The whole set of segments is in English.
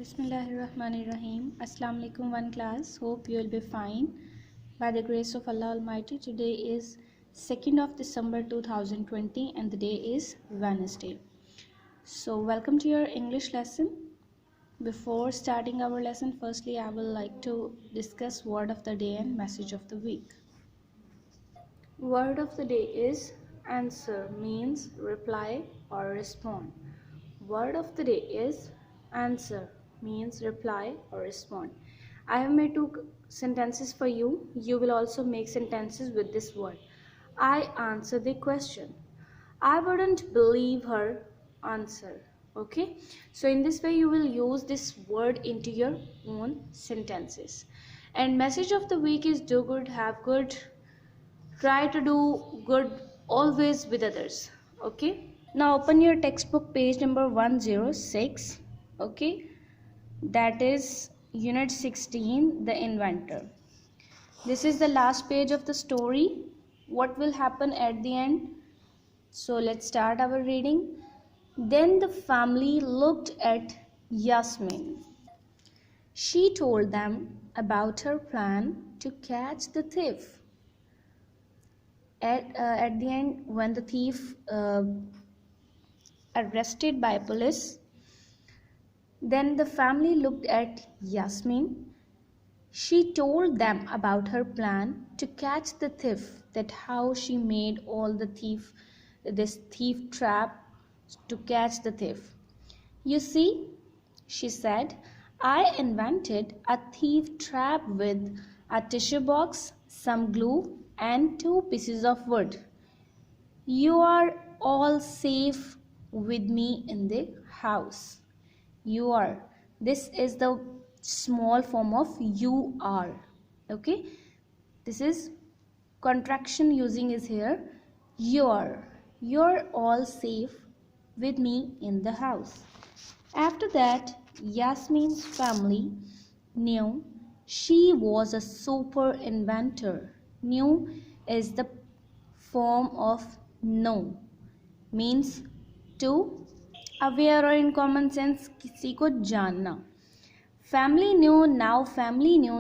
Bismillahirrahmanirrahim. Assalamu alaikum one class. Hope you will be fine. By the grace of Allah Almighty, today is 2nd of December 2020 and the day is Wednesday. So welcome to your English lesson. Before starting our lesson, firstly I would like to discuss word of the day and message of the week. Word of the day is answer, means reply or respond. Word of the day is answer, means reply or respond. I have made two sentences for you. You will also make sentences with this word. I answer the question. I wouldn't believe her answer. Okay, so in this way you will use this word into your own sentences. And message of the week is do good, have good, try to do good always with others. Okay, now open your textbook page number 106. Okay, that is unit 16, the inventor. This is the last page of the story. What will happen at the end? So let's start our reading. Then the family looked at Yasmin. She told them about her plan to catch the thief. At the end, when the thief arrested by police, then the family looked at Yasmin. She told them about her plan to catch the thief, that how she made all the this thief trap to catch the thief. You see, she said, I invented a thief trap with a tissue box, some glue, and 2 pieces of wood. You are all safe with me in the house. You are. This is the small form of you are. Okay. This is contraction using is here. You're all safe with me in the house. After that, Yasmin's family knew she was a super inventor. Knew is the form of know, means to aware or in common sense किसी को जानना. Family knew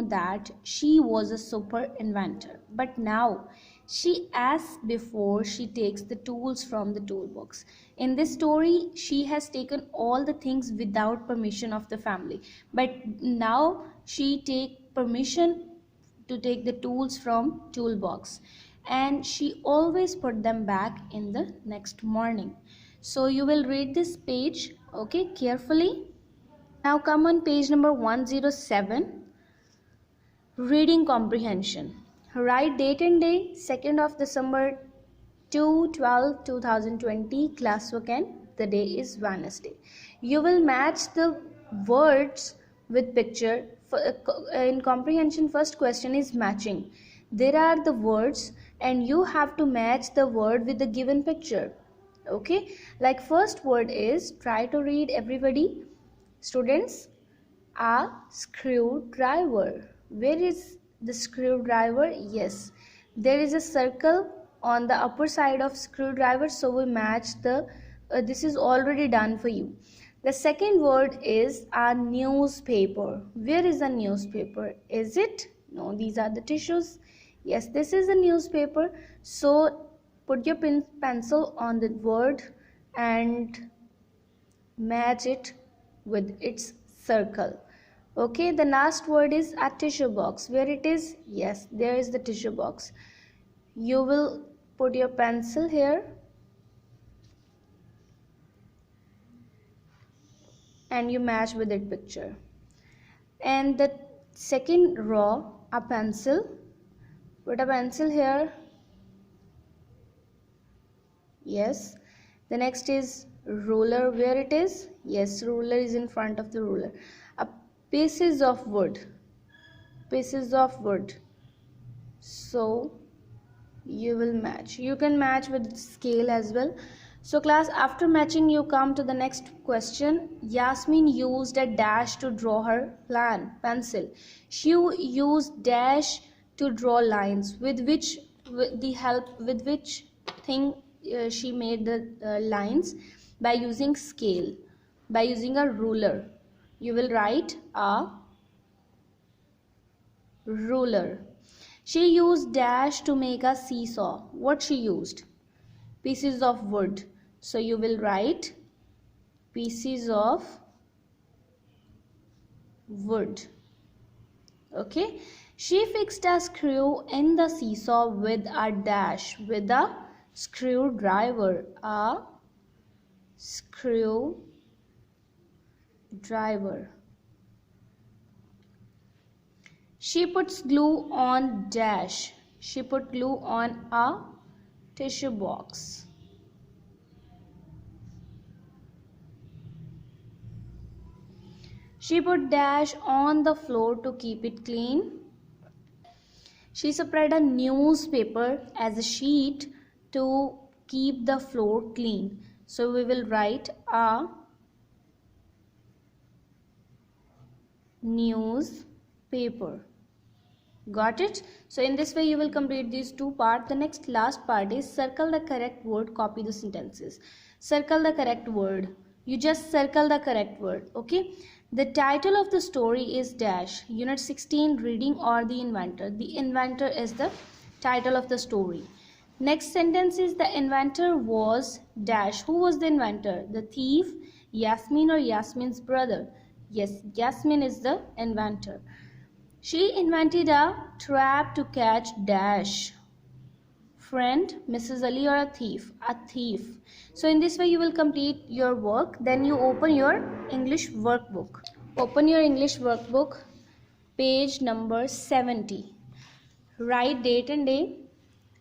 that she was a super inventor, but now she, as before, she takes the tools from the toolbox. In this story, she has taken all the things without permission of the family, but now she take permission to take the tools from toolbox, and she always put them back in the next morning. So you will read this page, okay, carefully. Now come on page number 107, reading comprehension. Write date and day, 2nd of December 2020, classwork, and the day is Wednesday. You will match the words with picture. In comprehension, first question is matching. There are the words and you have to match the word with the given picture. Okay, like first word is, try to read everybody. Students, a screwdriver. Where is the screwdriver? Yes, there is a circle on the upper side of screwdriver, so we match the this is already done for you. The second word is a newspaper. Where is a newspaper? Is it? No, these are the tissues. Yes, this is a newspaper. So put your pencil on the word and match it with its circle. Okay, the last word is a tissue box. Where it is? Yes, there is the tissue box. You will put your pencil here and you match with that picture. And the second row, a pencil. Put a pencil here. Yes. The next is ruler. Where it is? Yes, ruler is in front of the ruler. A pieces of wood. Pieces of wood. So you will match. You can match with scale as well. So class, after matching you come to the next question. Yasmin used a dash to draw her plan. Pencil. She used dash to draw lines. With which thing she made the lines? By using scale, by using a ruler. you will write a ruler. She used dash to make a seesaw. What she used? Pieces of wood. So you will write pieces of wood. Okay. She fixed a screw in the seesaw with a dash, with a screwdriver. A screwdriver. She puts glue on dash. She put glue on a tissue box. She put dash on the floor to keep it clean. She spread a newspaper as a sheet to keep the floor clean. So we will write a newspaper. Got it? So in this way you will complete these two parts. The next last part is circle the correct word, copy the sentences. Circle the correct word. You just circle the correct word. Okay. The title of the story is dash. Unit 16, reading or the inventor. The inventor is the title of the story. Next sentence is the inventor was dash. Who was the inventor? The thief, Yasmin or Yasmin's brother. Yes, Yasmin is the inventor. She invented a trap to catch dash. Friend, Mrs. Ali, or a thief? A thief. So in this way you will complete your work. Then you open your English workbook. Open your English workbook, page number 70. Write date and day.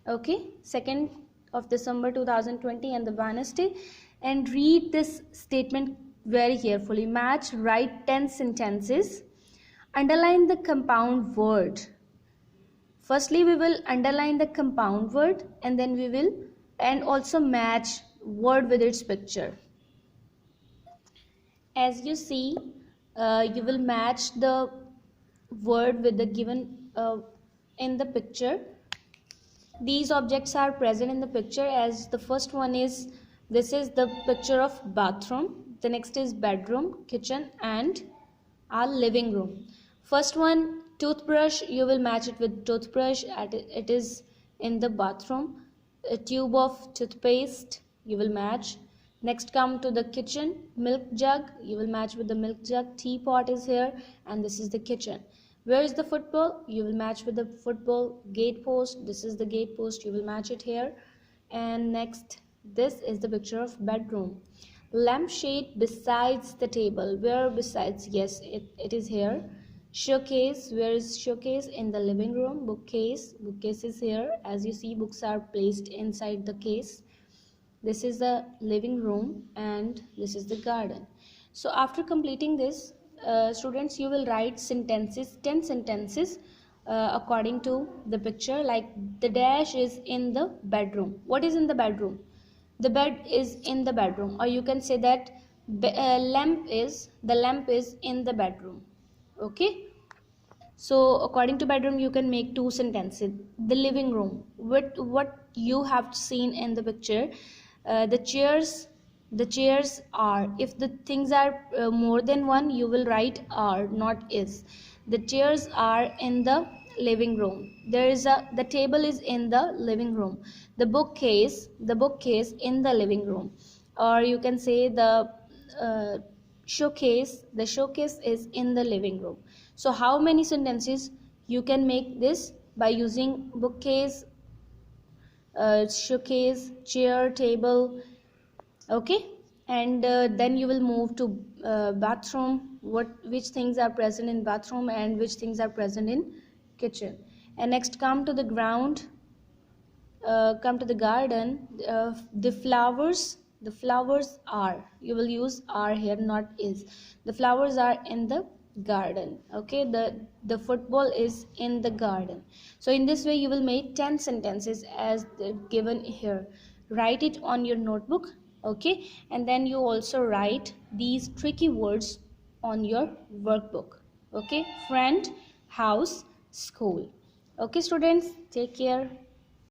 Okay, 2nd of December 2020 and the Wednesday. And read this statement very carefully. Match, write 10 sentences. Underline the compound word. Firstly, we will underline the compound word and then we will also match word with its picture. As you see, you will match the word with the given in the picture. These objects are present in the picture. As the first one is, this is the picture of bathroom. The next is bedroom, kitchen and our living room. First one, toothbrush, you will match it with toothbrush. It is in the bathroom. A tube of toothpaste, you will match. Next come to the kitchen, milk jug, you will match with the milk jug. Teapot is here and this is the kitchen. Where is the football? You will match with the football. Gate post, this is the gate post, you will match it here. And next, this is the picture of bedroom. Lampshade besides the table. Where besides? Yes, it is here. Showcase, where is showcase? In the living room. Bookcase is here. As you see, books are placed inside the case. This is the living room and this is the garden. So after completing this, students, you will write sentences, 10 sentences according to the picture. Like the dash is in the bedroom. What is in the bedroom? The bed is in the bedroom. Or you can say that the lamp is in the bedroom. Okay, so according to bedroom you can make two sentences. The living room, what you have seen in the picture, the chairs are. If the things are more than one, you will write are, not is. The chairs are in the living room. The table is in the living room. The bookcase in the living room. Or you can say the showcase is in the living room. So how many sentences you can make this? By using bookcase, showcase, chair, table. Okay, and then you will move to bathroom. Which things are present in bathroom and which things are present in kitchen. And next come to the ground, come to the garden. The flowers are, you will use are here, not is. The flowers are in the garden. Okay, the football is in the garden. So in this way you will make 10 sentences as given here. Write it on your notebook. Okay, and then you also write these tricky words on your workbook. Okay, friend, house, school. Okay students, take care.